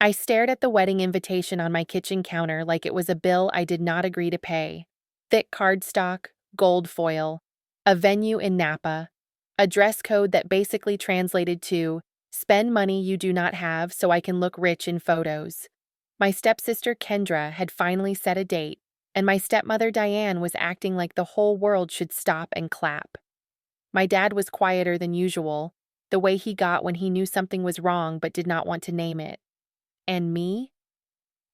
I stared at the wedding invitation on my kitchen counter like it was a bill I did not agree to pay. Thick cardstock, gold foil, a venue in Napa, a dress code that basically translated to, spend money you do not have so I can look rich in photos. My stepsister Kendra had finally set a date, and my stepmother Diane was acting like the whole world should stop and clap. My dad was quieter than usual, the way he got when he knew something was wrong but did not want to name it. And me?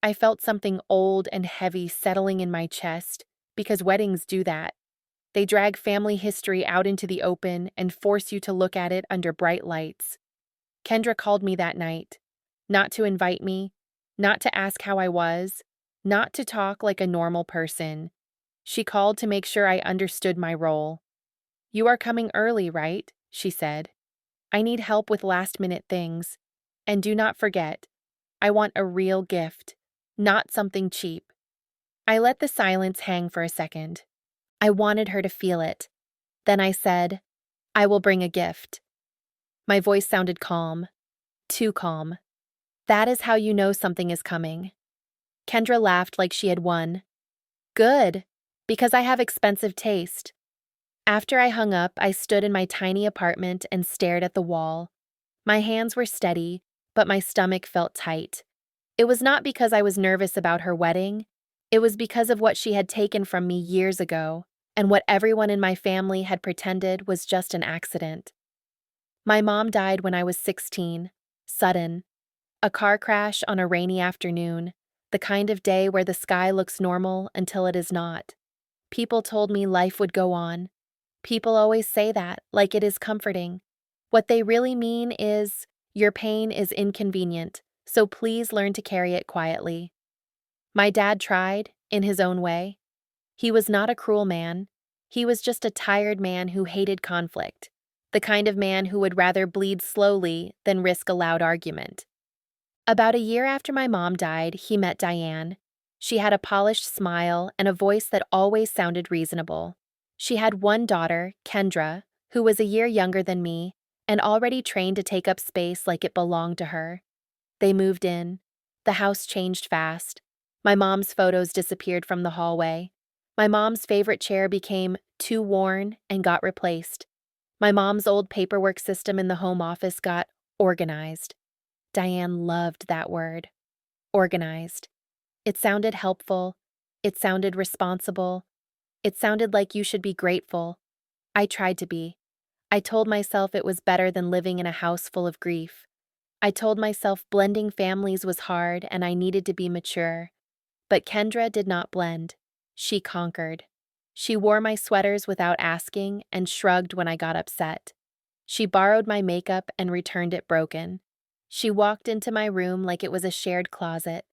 I felt something old and heavy settling in my chest, because weddings do that. They drag family history out into the open and force you to look at it under bright lights. Kendra called me that night, not to invite me, not to ask how I was, not to talk like a normal person. She called to make sure I understood my role. "You are coming early, right?" she said. "I need help with last-minute things. And do not forget, I want a real gift, not something cheap." I let the silence hang for a second. I wanted her to feel it. Then I said, "I will bring a gift." My voice sounded calm, too calm. "That is how you know something is coming." Kendra laughed like she had won. "Good, because I have expensive taste." After I hung up, I stood in my tiny apartment and stared at the wall. My hands were steady, but my stomach felt tight. It was not because I was nervous about her wedding. It was because of what she had taken from me years ago, and what everyone in my family had pretended was just an accident. My mom died when I was 16, sudden. A car crash on a rainy afternoon, the kind of day where the sky looks normal until it is not. People told me life would go on. People always say that, like it is comforting. What they really mean is, your pain is inconvenient, so please learn to carry it quietly. My dad tried, in his own way. He was not a cruel man. He was just a tired man who hated conflict, the kind of man who would rather bleed slowly than risk a loud argument. About a year after my mom died, he met Diane. She had a polished smile and a voice that always sounded reasonable. She had one daughter, Kendra, who was a year younger than me and already trained to take up space like it belonged to her. They moved in. The house changed fast. My mom's photos disappeared from the hallway. My mom's favorite chair became too worn and got replaced. My mom's old paperwork system in the home office got organized. Diane loved that word. Organized. It sounded helpful. It sounded responsible. It sounded like you should be grateful. I tried to be. I told myself it was better than living in a house full of grief. I told myself blending families was hard and I needed to be mature. But Kendra did not blend. She conquered. She wore my sweaters without asking and shrugged when I got upset. She borrowed my makeup and returned it broken. She walked into my room like it was a shared closet.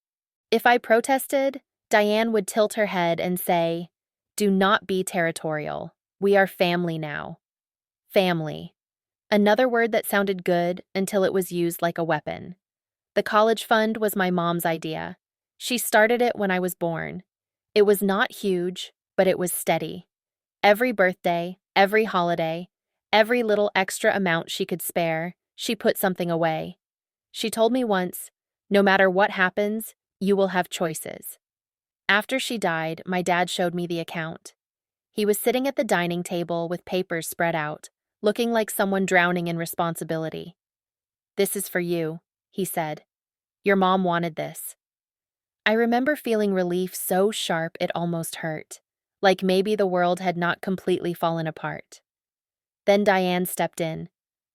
If I protested, Diane would tilt her head and say, "Do not be territorial. We are family now." Family. Another word that sounded good until it was used like a weapon. The college fund was my mom's idea. She started it when I was born. It was not huge, but it was steady. Every birthday, every holiday, every little extra amount she could spare, she put something away. She told me once, "No matter what happens, you will have choices." After she died, my dad showed me the account. He was sitting at the dining table with papers spread out, looking like someone drowning in responsibility. "This is for you," he said. "Your mom wanted this." I remember feeling relief so sharp it almost hurt, like maybe the world had not completely fallen apart. Then Diane stepped in,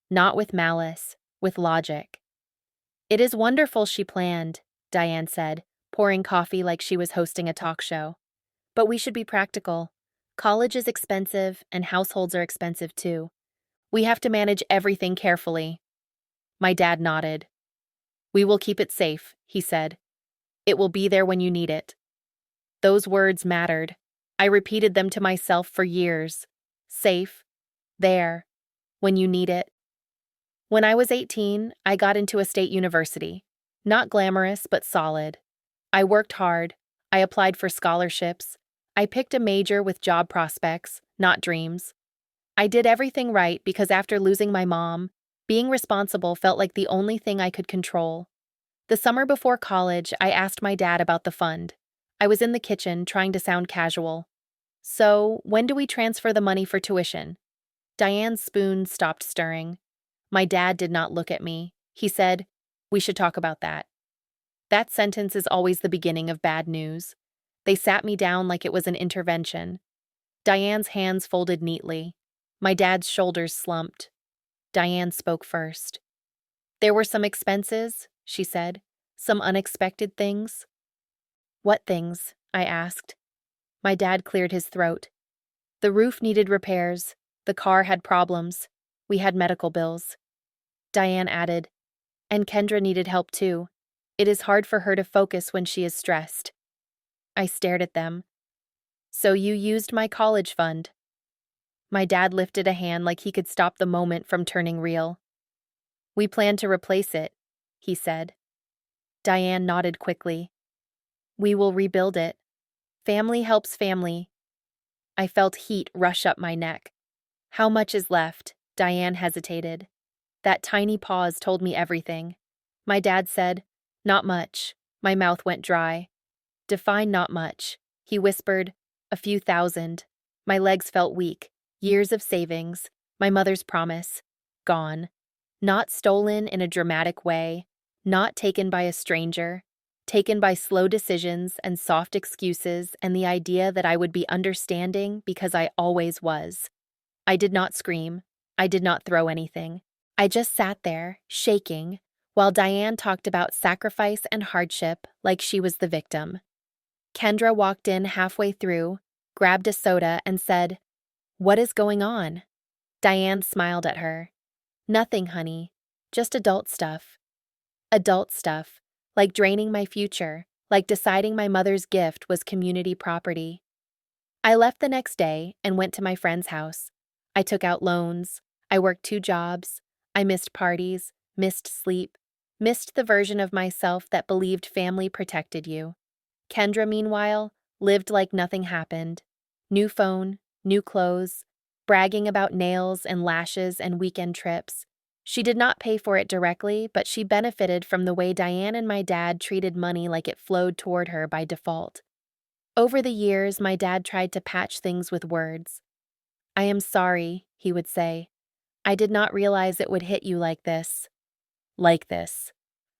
not with malice, with logic. "It is wonderful she planned," Diane said, pouring coffee like she was hosting a talk show. "But we should be practical. College is expensive, and households are expensive too. We have to manage everything carefully." My dad nodded. "We will keep it safe," he said. "It will be there when you need it." Those words mattered. I repeated them to myself for years. Safe. There. When you need it. When I was 18, I got into a state university. Not glamorous, but solid. I worked hard. I applied for scholarships. I picked a major with job prospects, not dreams. I did everything right because after losing my mom, being responsible felt like the only thing I could control. The summer before college, I asked my dad about the fund. I was in the kitchen, trying to sound casual. So, when do we transfer the money for tuition? Diane's spoon stopped stirring. My dad did not look at me. He said, "We should talk about that." That sentence is always the beginning of bad news. They sat me down like it was an intervention. Diane's hands folded neatly. My dad's shoulders slumped. Diane spoke first. "There were some expenses," she said. "Some unexpected things." "What things?" I asked. My dad cleared his throat. "The roof needed repairs. The car had problems. We had medical bills." Diane added, "And Kendra needed help too. It is hard for her to focus when she is stressed." I stared at them. "So you used my college fund?" My dad lifted a hand like he could stop the moment from turning real. "We plan to replace it," he said. Diane nodded quickly. "We will rebuild it. Family helps family." I felt heat rush up my neck. "How much is left?" Diane hesitated. That tiny pause told me everything. My dad said, "Not much." My mouth went dry. "Define not much." He whispered, "A few thousand." My legs felt weak. Years of savings. My mother's promise. Gone. Not stolen in a dramatic way. Not taken by a stranger. Taken by slow decisions and soft excuses and the idea that I would be understanding because I always was. I did not scream. I did not throw anything. I just sat there, shaking, while Diane talked about sacrifice and hardship like she was the victim. Kendra walked in halfway through, grabbed a soda, and said, "What is going on?" Diane smiled at her. "Nothing, honey. Just adult stuff." Adult stuff, like draining my future, like deciding my mother's gift was community property. I left the next day and went to my friend's house. I took out loans. I worked 2 jobs. I missed parties, missed sleep, missed the version of myself that believed family protected you. Kendra, meanwhile, lived like nothing happened. New phone, new clothes, bragging about nails and lashes and weekend trips. She did not pay for it directly, but she benefited from the way Diane and my dad treated money like it flowed toward her by default. Over the years, my dad tried to patch things with words. "I am sorry," he would say. "I did not realize it would hit you like this." Like this.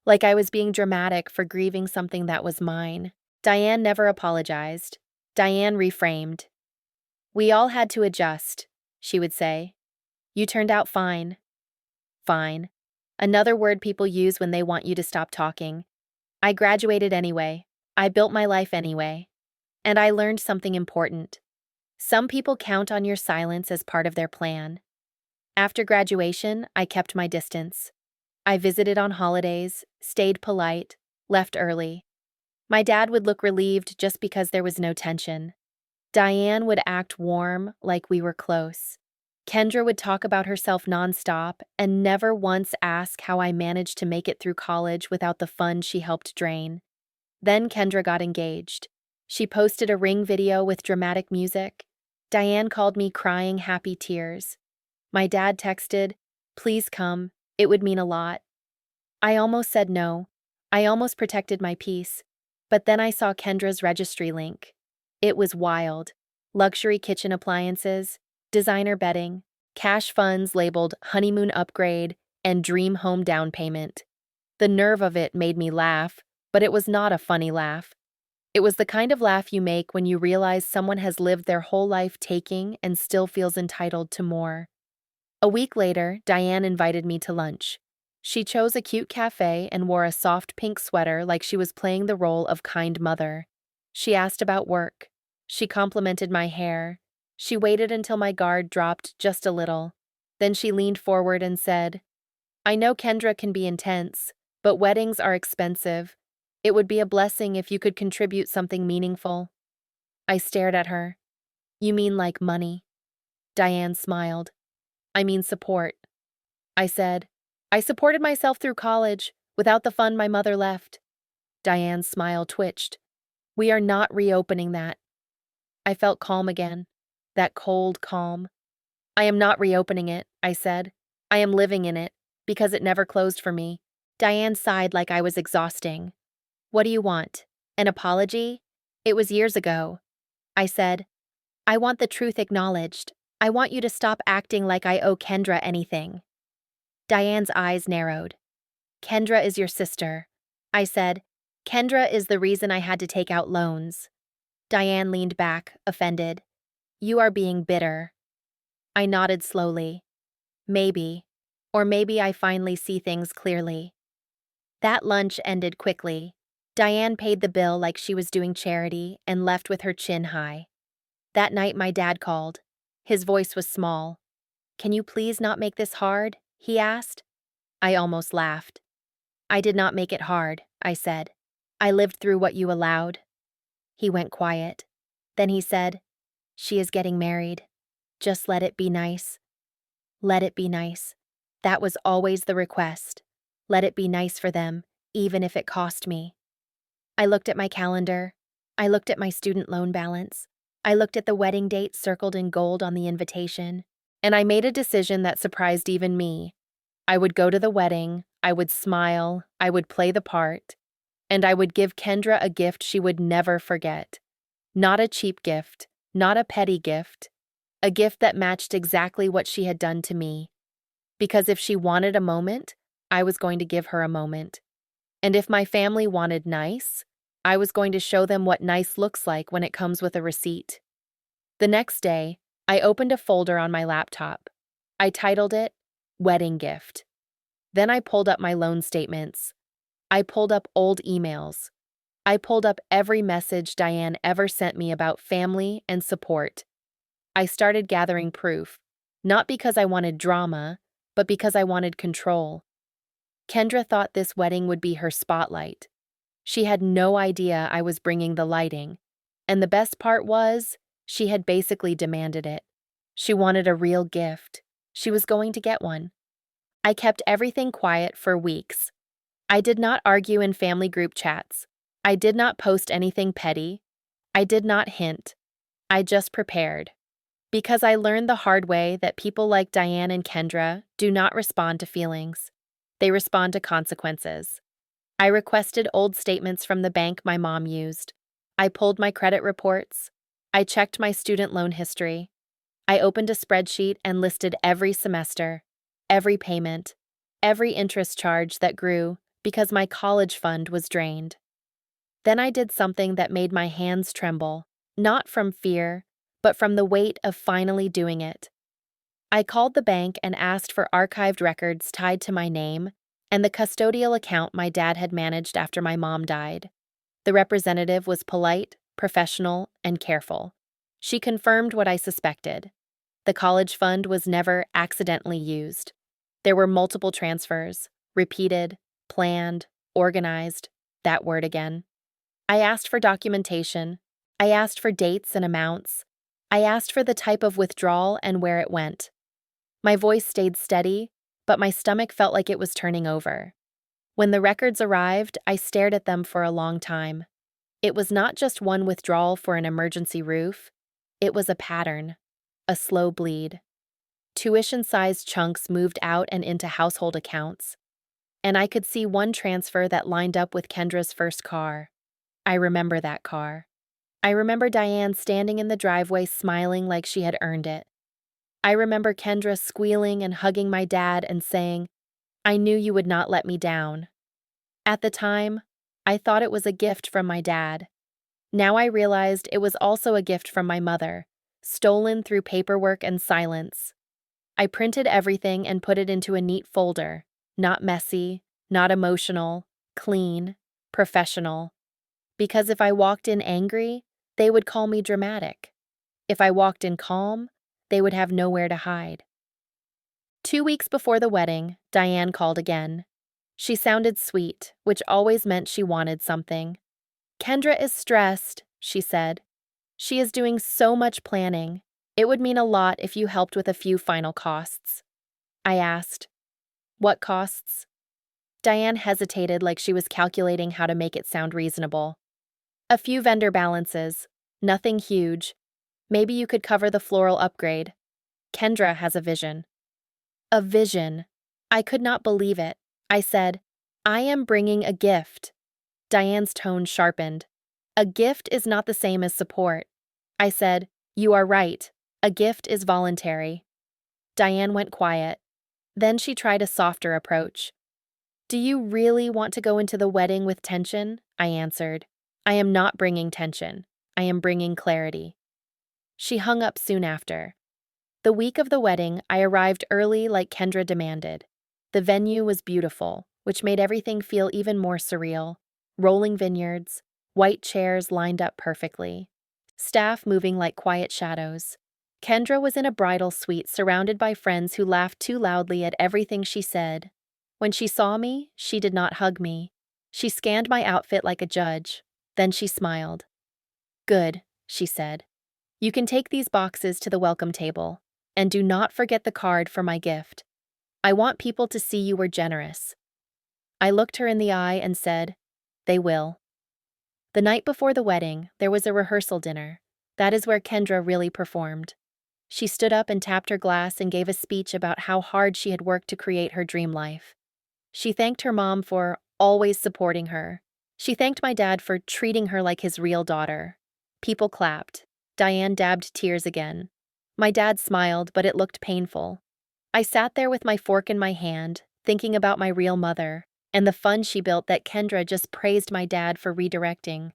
Like I was being dramatic for grieving something that was mine. Diane never apologized. Diane reframed. "We all had to adjust," she would say. "You turned out fine." Fine. Another word people use when they want you to stop talking. I graduated anyway. I built my life anyway. And I learned something important. Some people count on your silence as part of their plan. After graduation, I kept my distance. I visited on holidays, stayed polite, left early. My dad would look relieved just because there was no tension. Diane would act warm, like we were close. Kendra would talk about herself nonstop and never once ask how I managed to make it through college without the fund she helped drain. Then Kendra got engaged. She posted a ring video with dramatic music. Diane called me crying happy tears. My dad texted, "Please come, it would mean a lot." I almost said no. I almost protected my peace. But then I saw Kendra's registry link. It was wild. Luxury kitchen appliances, designer bedding, cash funds labeled honeymoon upgrade, and dream home down payment. The nerve of it made me laugh, but it was not a funny laugh. It was the kind of laugh you make when you realize someone has lived their whole life taking and still feels entitled to more. A week later, Diane invited me to lunch. She chose a cute cafe and wore a soft pink sweater like she was playing the role of kind mother. She asked about work. She complimented my hair. She waited until my guard dropped just a little. Then she leaned forward and said, "I know Kendra can be intense, but weddings are expensive. It would be a blessing if you could contribute something meaningful." I stared at her. "You mean like money?" Diane smiled. "I mean support." I said, "I supported myself through college, without the fund my mother left." Diane's smile twitched. "We are not reopening that." I felt calm again. That cold calm. "I am not reopening it," I said. "I am living in it, because it never closed for me. Diane sighed like I was exhausting. What do you want? An apology? It was years ago. I said, I want the truth acknowledged. I want you to stop acting like I owe Kendra anything. Diane's eyes narrowed. Kendra is your sister. I said, Kendra is the reason I had to take out loans. Diane leaned back, offended. You are being bitter. I nodded slowly. Maybe. Or maybe I finally see things clearly. That lunch ended quickly. Diane paid the bill like she was doing charity and left with her chin high. That night my dad called. His voice was small. Can you please not make this hard? He asked. I almost laughed. I did not make it hard, I said. I lived through what you allowed. He went quiet. Then he said, She is getting married. Just let it be nice. Let it be nice. That was always the request. Let it be nice for them, even if it cost me. I looked at my calendar. I looked at my student loan balance. I looked at the wedding date circled in gold on the invitation. And I made a decision that surprised even me. I would go to the wedding, I would smile, I would play the part, and I would give Kendra a gift she would never forget. Not a cheap gift, not a petty gift, a gift that matched exactly what she had done to me. Because if she wanted a moment, I was going to give her a moment. And if my family wanted nice, I was going to show them what nice looks like when it comes with a receipt. The next day, I opened a folder on my laptop. I titled it, Wedding Gift. Then I pulled up my loan statements. I pulled up old emails. I pulled up every message Diane ever sent me about family and support. I started gathering proof, not because I wanted drama, but because I wanted control. Kendra thought this wedding would be her spotlight. She had no idea I was bringing the lighting. And the best part was, she had basically demanded it. She wanted a real gift. She was going to get one. I kept everything quiet for weeks. I did not argue in family group chats. I did not post anything petty. I did not hint. I just prepared. Because I learned the hard way that people like Diane and Kendra do not respond to feelings. They respond to consequences. I requested old statements from the bank my mom used. I pulled my credit reports. I checked my student loan history. I opened a spreadsheet and listed every semester, every payment, every interest charge that grew because my college fund was drained. Then I did something that made my hands tremble, not from fear, but from the weight of finally doing it. I called the bank and asked for archived records tied to my name and the custodial account my dad had managed after my mom died. The representative was polite, professional, and careful. She confirmed what I suspected. The college fund was never accidentally used. There were multiple transfers, repeated, planned, organized, that word again. I asked for documentation. I asked for dates and amounts. I asked for the type of withdrawal and where it went. My voice stayed steady, but my stomach felt like it was turning over. When the records arrived, I stared at them for a long time. It was not just one withdrawal for an emergency roof. It was a pattern, a slow bleed. Tuition-sized chunks moved out and into household accounts. And I could see one transfer that lined up with Kendra's first car. I remember that car. I remember Diane standing in the driveway smiling like she had earned it. I remember Kendra squealing and hugging my dad and saying, I knew you would not let me down. At the time, I thought it was a gift from my dad. Now I realized it was also a gift from my mother, stolen through paperwork and silence. I printed everything and put it into a neat folder, not messy, not emotional, clean, professional. Because if I walked in angry, they would call me dramatic. If I walked in calm, they would have nowhere to hide. 2 weeks before the wedding, Diane called again. She sounded sweet, which always meant she wanted something. Kendra is stressed, she said. She is doing so much planning. It would mean a lot if you helped with a few final costs. I asked, What costs? Diane hesitated like she was calculating how to make it sound reasonable. A few vendor balances, nothing huge. Maybe you could cover the floral upgrade. Kendra has a vision. A vision. I could not believe it. I said, I am bringing a gift. Diane's tone sharpened. A gift is not the same as support. I said, you are right. A gift is voluntary. Diane went quiet. Then she tried a softer approach. Do you really want to go into the wedding with tension? I answered. I am not bringing tension. I am bringing clarity. She hung up soon after. The week of the wedding, I arrived early like Kendra demanded. The venue was beautiful, which made everything feel even more surreal. Rolling vineyards, white chairs lined up perfectly, staff moving like quiet shadows. Kendra was in a bridal suite surrounded by friends who laughed too loudly at everything she said. When she saw me, she did not hug me. She scanned my outfit like a judge. Then she smiled. Good, she said. You can take these boxes to the welcome table. And do not forget the card for my gift. I want people to see you were generous. I looked her in the eye and said, they will. The night before the wedding, there was a rehearsal dinner. That is where Kendra really performed. She stood up and tapped her glass and gave a speech about how hard she had worked to create her dream life. She thanked her mom for always supporting her. She thanked my dad for treating her like his real daughter. People clapped. Diane dabbed tears again. My dad smiled, but it looked painful. I sat there with my fork in my hand, thinking about my real mother, and the fund she built that Kendra just praised my dad for redirecting.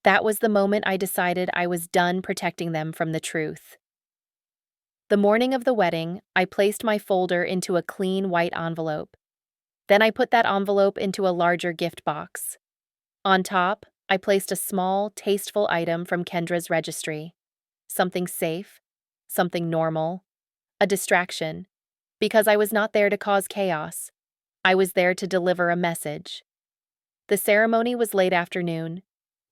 That was the moment I decided I was done protecting them from the truth. The morning of the wedding, I placed my folder into a clean white envelope. Then I put that envelope into a larger gift box. On top, I placed a small, tasteful item from Kendra's registry. Something safe, something normal, a distraction. Because I was not there to cause chaos. I was there to deliver a message. The ceremony was late afternoon.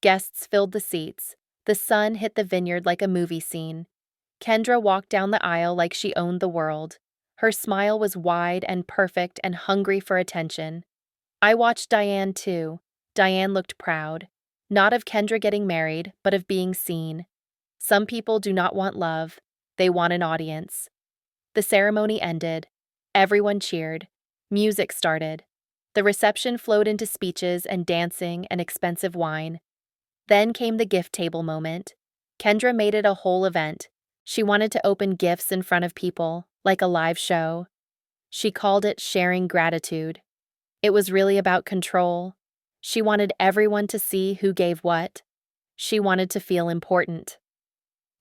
Guests filled the seats. The sun hit the vineyard like a movie scene. Kendra walked down the aisle like she owned the world. Her smile was wide and perfect and hungry for attention. I watched Diane too. Diane looked proud. Not of Kendra getting married, but of being seen. Some people do not want love. They want an audience. The ceremony ended. Everyone cheered. Music started. The reception flowed into speeches and dancing and expensive wine. Then came the gift table moment. Kendra made it a whole event. She wanted to open gifts in front of people, like a live show. She called it sharing gratitude. It was really about control. She wanted everyone to see who gave what. She wanted to feel important.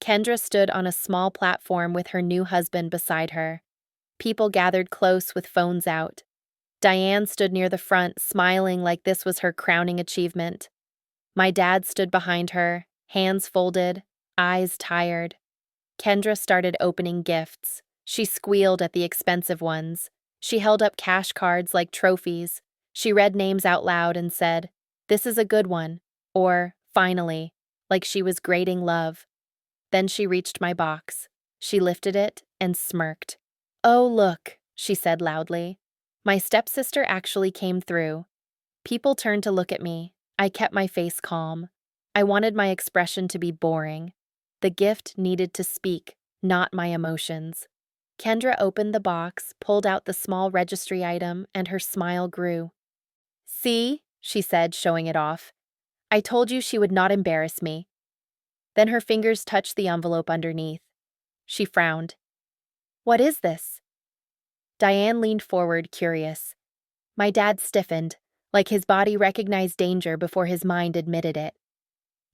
Kendra stood on a small platform with her new husband beside her. People gathered close with phones out. Diane stood near the front, smiling like this was her crowning achievement. My dad stood behind her, hands folded, eyes tired. Kendra started opening gifts. She squealed at the expensive ones. She held up cash cards like trophies. She read names out loud and said, "This is a good one," or, "Finally," like she was grading love. Then she reached my box. She lifted it and smirked. "Oh, look," she said loudly. My stepsister actually came through. People turned to look at me. I kept my face calm. I wanted my expression to be boring. The gift needed to speak, not my emotions. Kendra opened the box, pulled out the small registry item, and her smile grew. "See," she said, showing it off. "I told you she would not embarrass me." Then her fingers touched the envelope underneath. She frowned. "What is this?" Diane leaned forward, curious. My dad stiffened, like his body recognized danger before his mind admitted it.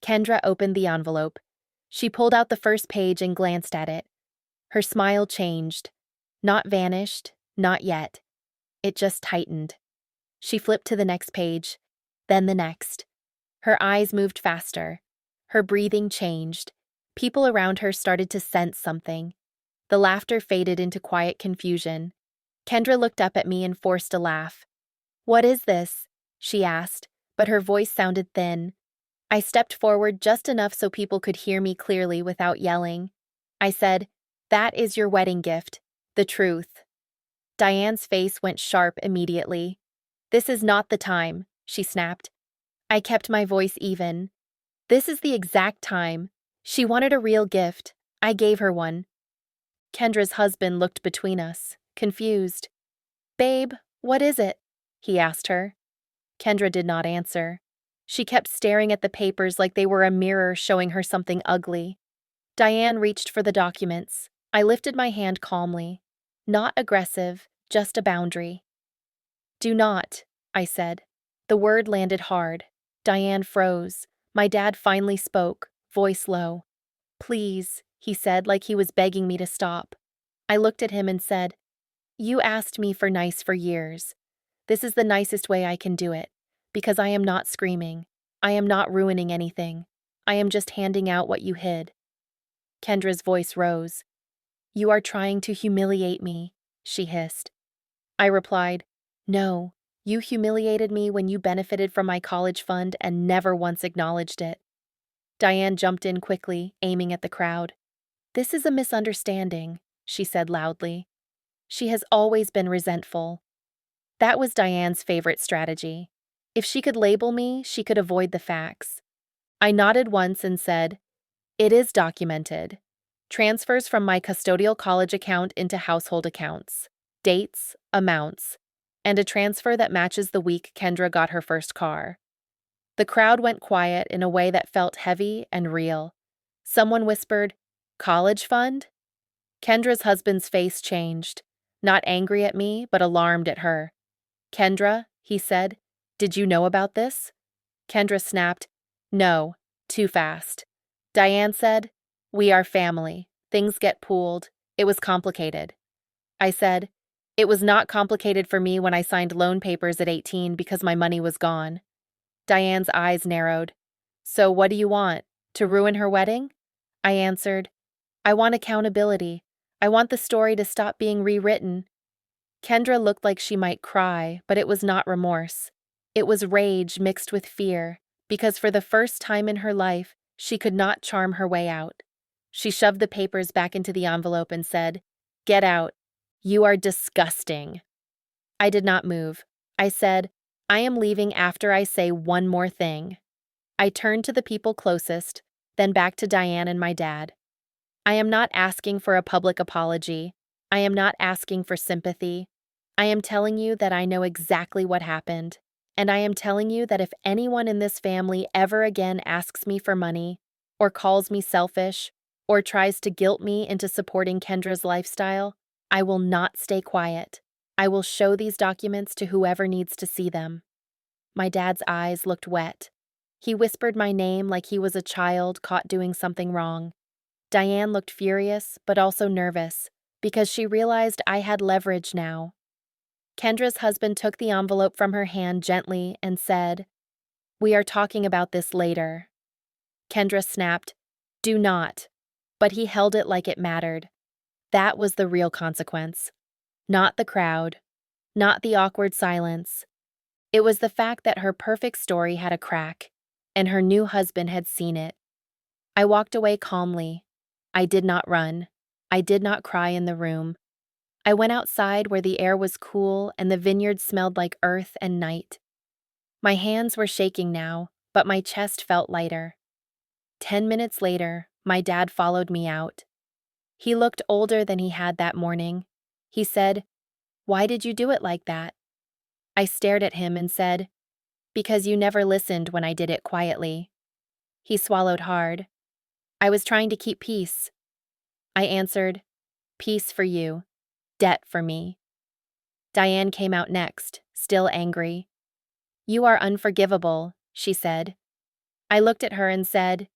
Kendra opened the envelope. She pulled out the first page and glanced at it. Her smile changed. Not vanished, not yet. It just tightened. She flipped to the next page, then the next. Her eyes moved faster. Her breathing changed. People around her started to sense something. The laughter faded into quiet confusion. Kendra looked up at me and forced a laugh. "What is this?" she asked, but her voice sounded thin. I stepped forward just enough so people could hear me clearly without yelling. I said, "That is your wedding gift, the truth." Diane's face went sharp immediately. "This is not the time," she snapped. I kept my voice even. "This is the exact time. She wanted a real gift. I gave her one." Kendra's husband looked between us, confused. "Babe, what is it?" he asked her. Kendra did not answer. She kept staring at the papers like they were a mirror showing her something ugly. Diane reached for the documents. I lifted my hand calmly. Not aggressive, just a boundary. Do not, I said. The word landed hard. Diane froze. My dad finally spoke, voice low. Please, he said like he was begging me to stop. I looked at him and said, You asked me for nice for years. This is the nicest way I can do it, because I am not screaming. I am not ruining anything. I am just handing out what you hid. Kendra's voice rose. You are trying to humiliate me, she hissed. I replied, No, you humiliated me when you benefited from my college fund and never once acknowledged it. Diane jumped in quickly, aiming at the crowd. This is a misunderstanding, she said loudly. She has always been resentful. That was Diane's favorite strategy. If she could label me, she could avoid the facts. I nodded once and said, It is documented. Transfers from my custodial college account into household accounts. Dates, amounts, and a transfer that matches the week Kendra got her first car. The crowd went quiet in a way that felt heavy and real. Someone whispered, College fund? Kendra's husband's face changed, not angry at me, but alarmed at her. Kendra, he said, did you know about this? Kendra snapped, No, too fast. Diane said, We are family. Things get pooled. It was complicated. I said, It was not complicated for me when I signed loan papers at 18 because my money was gone. Diane's eyes narrowed. So what do you want? To ruin her wedding? I answered, I want accountability. I want the story to stop being rewritten. Kendra looked like she might cry, but it was not remorse. It was rage mixed with fear, because for the first time in her life, she could not charm her way out. She shoved the papers back into the envelope and said, Get out. You are disgusting. I did not move. I said, I am leaving after I say one more thing. I turned to the people closest, then back to Diane and my dad. I am not asking for a public apology. I am not asking for sympathy. I am telling you that I know exactly what happened, and I am telling you that if anyone in this family ever again asks me for money, or calls me selfish, or tries to guilt me into supporting Kendra's lifestyle, I will not stay quiet. I will show these documents to whoever needs to see them. My dad's eyes looked wet. He whispered my name like he was a child caught doing something wrong. Diane looked furious, but also nervous, because she realized I had leverage now. Kendra's husband took the envelope from her hand gently and said, We are talking about this later. Kendra snapped, Do not. But he held it like it mattered. That was the real consequence. Not the crowd. Not the awkward silence. It was the fact that her perfect story had a crack, and her new husband had seen it. I walked away calmly. I did not run. I did not cry in the room. I went outside where the air was cool and the vineyard smelled like earth and night. My hands were shaking now, but my chest felt lighter. 10 minutes later, my dad followed me out. He looked older than he had that morning. He said, Why did you do it like that? I stared at him and said, Because you never listened when I did it quietly. He swallowed hard. I was trying to keep peace. I answered, Peace for you, debt for me. Diane came out next, still angry. You are unforgivable, she said. I looked at her and said,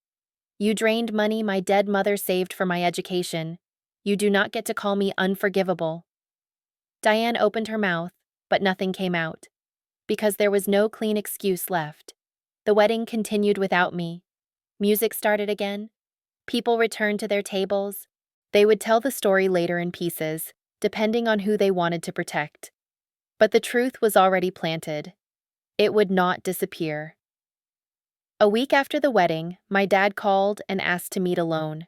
You drained money my dead mother saved for my education. You do not get to call me unforgivable. Diane opened her mouth, but nothing came out, because there was no clean excuse left. The wedding continued without me. Music started again. People returned to their tables. They would tell the story later in pieces, depending on who they wanted to protect. But the truth was already planted. It would not disappear. A week after the wedding, my dad called and asked to meet alone.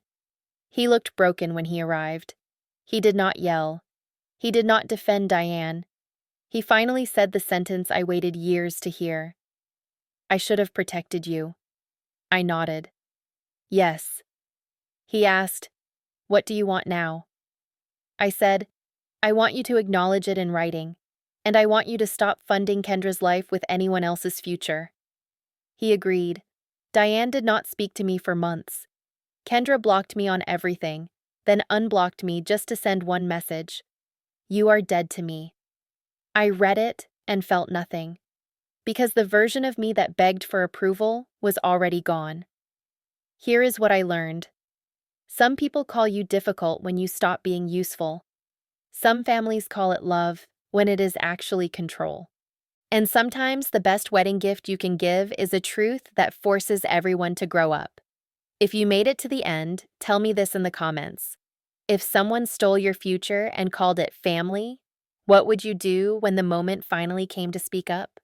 He looked broken when he arrived. He did not yell. He did not defend Diane. He finally said the sentence I waited years to hear. I should have protected you. I nodded. Yes. He asked, What do you want now? I said, I want you to acknowledge it in writing. And I want you to stop funding Kendra's life with anyone else's future. He agreed. Diane did not speak to me for months. Kendra blocked me on everything, then unblocked me just to send one message. You are dead to me. I read it and felt nothing, because the version of me that begged for approval was already gone. Here is what I learned. Some people call you difficult when you stop being useful. Some families call it love when it is actually control. And sometimes the best wedding gift you can give is a truth that forces everyone to grow up. If you made it to the end, tell me this in the comments. If someone stole your future and called it family, what would you do when the moment finally came to speak up?